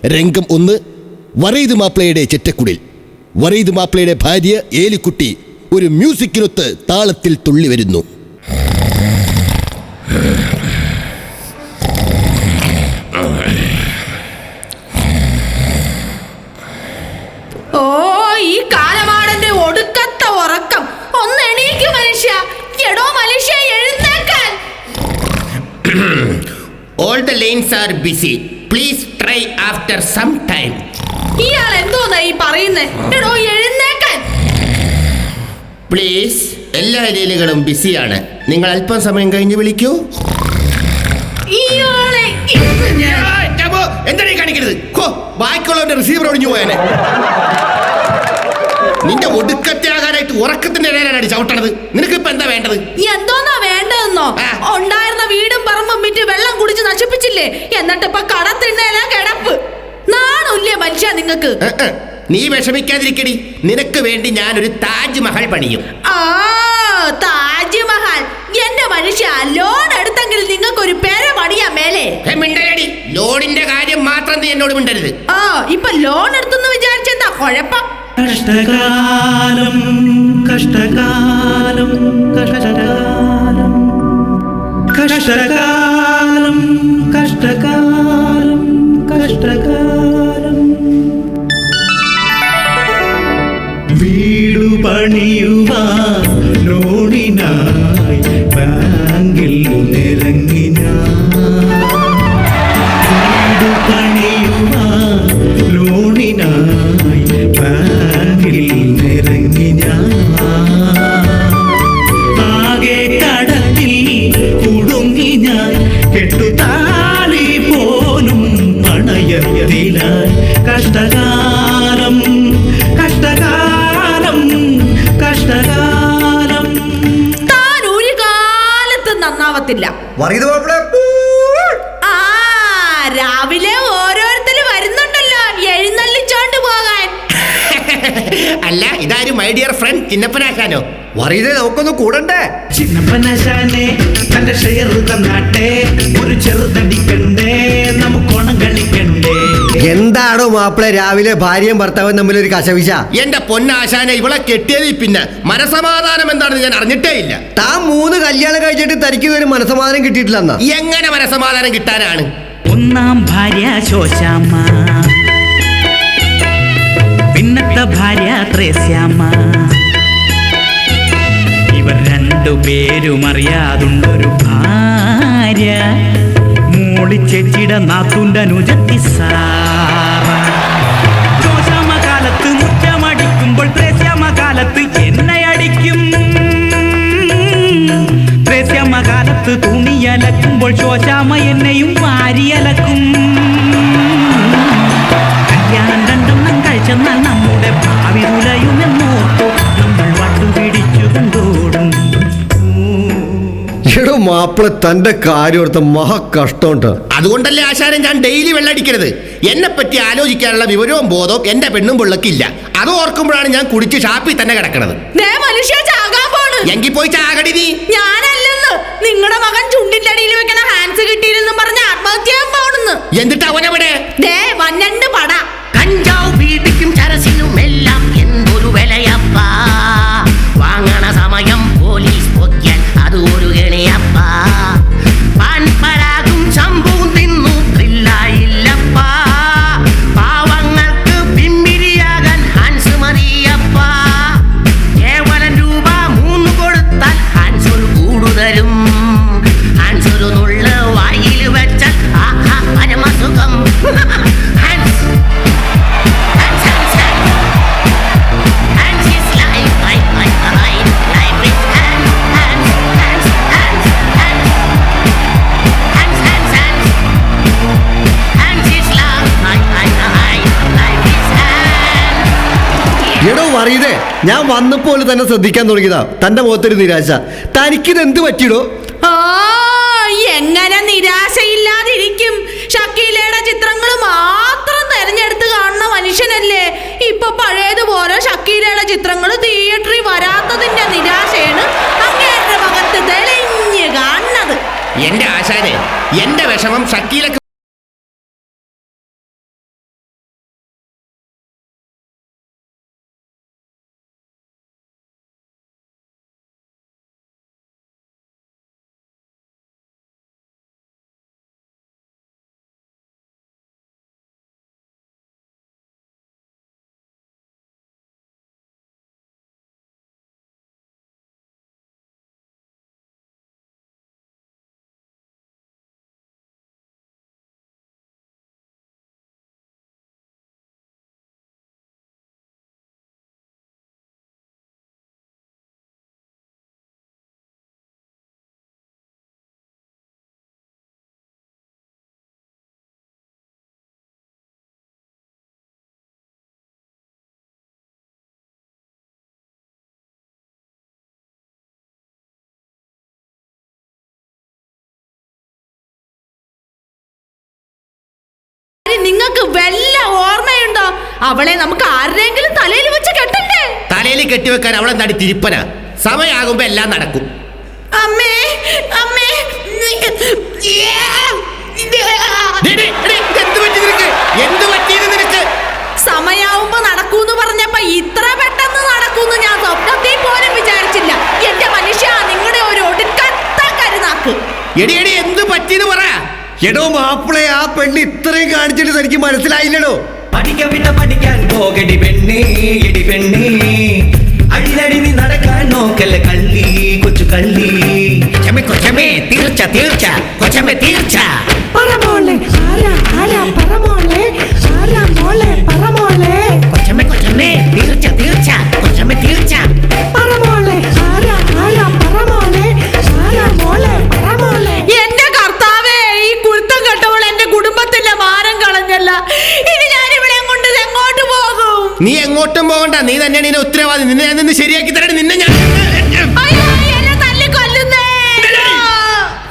രംഗം 1. വറീദ് മാപ്പിളയുടെ ചെറ്റക്കുടിൽ. വറീദ് മാപ്പിളയുടെ ഭാര്യ ഏലിക്കുട്ടി ഒരു മ്യൂസിക്കിനൊത്ത് താളത്തിൽ തുള്ളി വരുന്നു. ഓ, ഈ കാലമാടന്റെ ഒടുക്കത്തെ ഉറക്കം. ഒന്ന് എണീക്ക് മനുഷ്യ. എടോ മനുഷ്യ, എഴുന്നേക്കാൻ. All the lanes are busy. Please try after some time. ഇയാൾ എന്തോന്നാ ഈ പറയുന്നേ? എടോ എഴുന്നേക്കാൻ. പ്ലീസ്, എല്ലാ ലൈനുകളും ബിസിയാണ്. നിങ്ങൾ അല്പം സമയം കഴിഞ്ഞ് വിളിക്കൂ. ഇയാളെ എന്താണ് കാണിക്കരുത്? ബാക്കിയുള്ളവന്റെ റിസീവർ ഒടിഞ്ഞു പോയാനെ. നിന്റെ ഒടുക്കത്തെ ആകാനായിട്ട് ഉറക്കത്തിന്റെ ഇടയിലാണ് ചവിട്ടണത്. നിനക്കിപ്പോ എന്താ വേണ്ടത്? എന്തോന്നാ വേണ്ടതെന്നോ? ഉണ്ടായിരുന്ന വീടും പറമ്പും വിറ്റ് വെള്ളം കുടിച്ച് നശിപ്പിച്ചില്ലേ? എന്നിട്ട് ഇപ്പൊ കടത്തിണ്ണേലാ കിടപ്പ്. നാണുല്ലേ മനുഷ്യ നിങ്ങക്ക്? നീ വിഷമിക്കാതിരിക്കടി. നിനക്ക് വേണ്ടി ഞാനൊരു താജ്മഹൽ പണിയും. ആ, താജ്മഹൽ? എന്റെ മനുഷ്യ, ലോൺ എടുത്തെങ്കിൽ നിങ്ങൾക്ക് ഒരു പേര പണിയാ മേലെ. മിണ്ടലടി. ലോണിന്റെ കാര്യം മാത്രം നീ എന്നോട് മിണ്ടരുത്. ആ, ഇപ്പൊ ലോൺ എടുത്തെന്ന് വിചാരിച്ചെന്താ കുഴപ്പം? കഷ്ടകാലം കഷ്ടകാലം കഷ്ടകാലം കഷ്ടകാലം കഷ്ടകാലം കഷ്ടകാലം. വീടു പണിയുവാൻ ലോണിനായി ബാങ്കിൽ നിറങ്ങി ഞാൻ. വീടു പണിയുവാൻ ലോണിനായി ബാങ്കിൽ നിറങ്ങി ഞാൻ. ആകെ കടത്തിൽ കുടുങ്ങി ഞാൻ. കെട്ടുതാലി പോലും പണയത്തിലായി. കഷ്ടകാലം കഷ്ടകാലം കഷ്ടകാലം. താൻ ഒരു കാലത്തും നന്നാവത്തില്ല. ആ, രാവിലെ ഓരോരുത്തര് വരുന്നുണ്ടല്ലോ എഴുന്നള്ളിച്ചോണ്ട് പോകാൻ. അല്ല, ഇതാരും മൈ ഡിയർ ഫ്രണ്ട് ചിന്നപ്പനാശാനോ? വറീദേ, നമുക്കൊന്ന് കൂടണ്ടേ? ചിന്നപ്പനാശാനെ തന്റെ ഷെയർ തന്നാട്ടെ. ഒരു ചെറുതടിക്കണ്ടേ, നമുക്കോണം കളിക്കണ്ടേ. എന്താണോ മാപ്പിളെ രാവിലെ ഭാര്യയും ഭർത്താവും തമ്മിലൊരു കശവിശ? എന്റെ പൊന്നാശാനെ, ഇവളെ കെട്ടിയതിൽ പിന്നെ മനസമാധാനം എന്താണെന്ന് ഞാൻ അറിഞ്ഞിട്ടേ ഇല്ല. താൻ 3 കല്യാണം കഴിച്ചിട്ട് തനിക്ക് ഒരു മനസമാധാനം കിട്ടിയിട്ടില്ലെന്നാ? എങ്ങനെ മനസമാധാനം കിട്ടാനാണ്? ഒന്നാം ഭാര്യ ശോശാമ്മ, പിന്നത്തെ ഭാര്യ ത്രേസ്യാമ്മ. ഇവർ രണ്ടുപേരും അറിയാതുണ്ടൊരു ഭാര്യ. മൂളിച്ചേച്ചിയുടെ നാത്തുന്റെ അനുജത്തി സാറ. ശോശാമ്മ കാലത്ത് മുറ്റമടിക്കുമ്പോൾ ത്രേസ്യാമ്മ കാലത്ത് എന്നെ അടിക്കും. ത്രേസ്യാമ്മ കാലത്ത് തുണിയലക്കുമ്പോൾ ശോശാമ്മ എന്നെയും വാരിയലക്കും. കല്യാണം രണ്ടെണ്ണം കഴിച്ചെന്നാൽ നമ്മുടെ ഭാവി തുലയുമെന്നോർത്തു നമ്മൾ വട്ടുപിടിച്ചു കൊണ്ടോടും. എടോ മാപ്പിള, തന്റെ കാര്യം ഓർത്ത മഹാ കഷ്ടമുണ്ട്. അതുകൊണ്ടല്ലേ ആശാനം ഞാൻ ഡെയിലി വെള്ളടിക്കരുത്. എന്നെ പറ്റി ആലോചിക്കാനുള്ള വിവരവും ബോധവും എന്റെ പെണ്ണും പിള്ളക്കില്ല. അത് ഓർക്കുമ്പോഴാണ് ഞാൻ കുടിച്ച് ഷാപ്പിൽ തന്നെ കിടക്കണത്. മനുഷ്യ ചാകാൻ പോണ്. എങ്കിൽ പോയി ചാകടി നീ. ഞാനല്ലെന്ന്. നിങ്ങളുടെ മകൻ ചുണ്ടിന്റെ അടിയിൽ വെക്കണ ഹാൻഡ്സ് കിട്ടിയില്ലെന്നും പറഞ്ഞ് ആത്മഹത്യ ചെയ്യാൻ പോണെന്ന്. എന്നിട്ട് അവനെവിടെ? വന്നണ്ട് പട. കഞ്ചാവ് വീട്ടിക്കും ചരസിനും എല്ലാം എന്തൊരു വിലയപ്പ. വാങ്ങണ സമയം പോലീസ് പൊക്കിയാൽ അത് ഒരു ഗണിയപ്പ. പാൻപരാഗും ശമ്പൂം തിന്നു ത്രില്ലായില്ലപ്പ. പാവങ്ങൾക്ക് പിമ്പിരിയാകാൻ ഹാൻസ് മതിയപ്പ. കേവലം രൂപ 3 കൊടുത്താൽ ഹാൻസ് ഒരു കൂടുതലും. ഹാൻസ് ഒരു നുള്ള വായിൽ വെച്ചാൽ ആഹാ പരമസുഖം. എടോ വറീദേ, ഞാൻ വന്നപ്പോൾ തന്നെ ശ്രദ്ധിക്കാൻ തുടങ്ങിയതാ തന്റെ മുഖത്തൊരു നിരാശ. തനിക്കിത് എന്ത് പറ്റിയിടോ? ആ, എങ്ങനെ നിരാശയില്ലാതിരിക്കും? ഷക്കീലയുടെ ചിത്രങ്ങൾ മാത്രം തെരഞ്ഞെടുത്ത് കാണുന്ന മനുഷ്യനല്ലേ. ഇപ്പൊ പഴയതുപോലെ ഷക്കീലയുടെ ചിത്രങ്ങൾ തിയേറ്ററിൽ വരാത്തതിന്റെ നിരാശയാണ് അങ്ങേരുടെ മുഖത്ത് തെളിഞ്ഞ് കാണുന്നത്. എന്റെ ആശാനെ, എന്റെ വിഷമം ഷക്കീലക്ക് വല്ല ഓർമ്മയുണ്ടോ? അവളെ നമുക്ക് ആരുടെയെങ്കിലും തലയിൽ വെച്ച് കെട്ടണ്ടേ? തലയിൽ കെട്ടിവെക്കാൻ അവളെ നടി തിരുപ്പന. സമയാകുമ്പോ എല്ലാം നടക്കും. അമ്മേ അമ്മേ എന്ത് പറ്റിയത് നിനക്ക്? സമയാവുമ്പോ നടക്കൂന്ന് പറഞ്ഞപ്പോ ഇത്ര പെട്ടെന്ന് നടക്കൂന്ന് ഞാൻ സ്വപ്നത്തിൽ പോലും വിചാരിച്ചില്ല. എന്റെ മനുഷ്യ, നിങ്ങളുടെ ഒരു ഒടുക്കത്ത കരുനാക്ക്. എടി എടി എന്ത് പറ്റിയെന്ന് പറ. എടോ മാപ്പിളെ, ആ പെണ്ണ് ഇത്രയും കാണിച്ചിട്ട് തനിക്ക് മനസ്സിലായില്ലടോ. പഠിക്കാൻ പോകടി പെണ്ണേ, എടി പെണ്ണേ, അടിലടി നീ നടക്കാൻ നോക്കല്ല കള്ളി, കൊച്ചു കള്ളി. കൊച്ചമ്മേ തീർച്ച തീർച്ച, കൊച്ചമ്മേ തീർച്ച. പറമോളെ ആരാ ആരാ പറമോളെ ആരാ മോളെ പറമോളെ കൊച്ചമ്മേ കൊച്ചമ്മേ തീർച്ച തീർച്ച, കൊച്ചമ്മേ തീർച്ച. പറമോളെ ആരാ ആരാ പറമോളെ ആരാ മോളെ പറമോളെ. എന്റെ കർത്താവേ, ഈ കുരുത്തം കെട്ടവൾ എന്റെ കുടുംബത്തിന്റെ മാനം കളഞ്ഞല്ല. ഇനി ഞാൻ ഇവിടെ കൊണ്ട് എങ്ങോട്ട് പോകും? നീ എങ്ങോട്ടും പോകണ്ട, നീ തന്നെയാണ് ഇതിന്റെ ഉത്തരവാദി. നിന്നെ ഞാൻ നിന്ന് ശരിയാക്കി തരട്ടെ. നിന്നെ ഞാൻ അയ്യോ, എന്നെ തല്ലിക്കൊല്ലുന്നേ.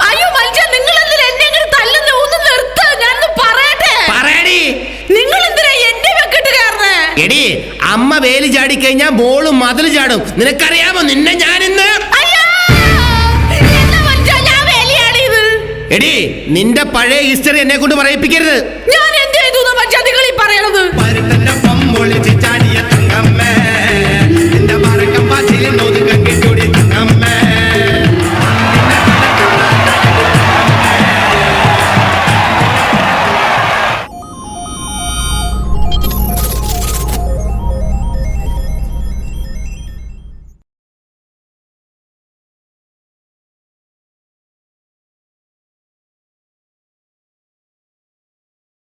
അയ്യോ മനുഷ്യ, നിങ്ങൾ എന്തിനാ എന്നെ ഇങ്ങനെ തല്ലുന്നേ? ഒന്ന് നിർത്ത്, ഞാനൊന്ന് പറയട്ടെ. പറയടി. നിങ്ങൾ എന്തിനാ എന്നെ വെക്കിട്ട് കയറുന്നേ? എടി, അമ്മ വേലി ചാടി കഴിഞ്ഞാൽ മോളും മതിൽ ചാടും. നിനക്കറിയാമോ നിന്നെ ഞാൻ ഇന്ന്? അയ്യോ, എന്താ മനുഷ്യ, ഞാൻ വേലയാടിയത്? എടി, നിന്റെ പഴയ ഹിസ്റ്ററി എന്നെ കൊണ്ട് പറയിപ്പിക്കരുത്. ഞാൻ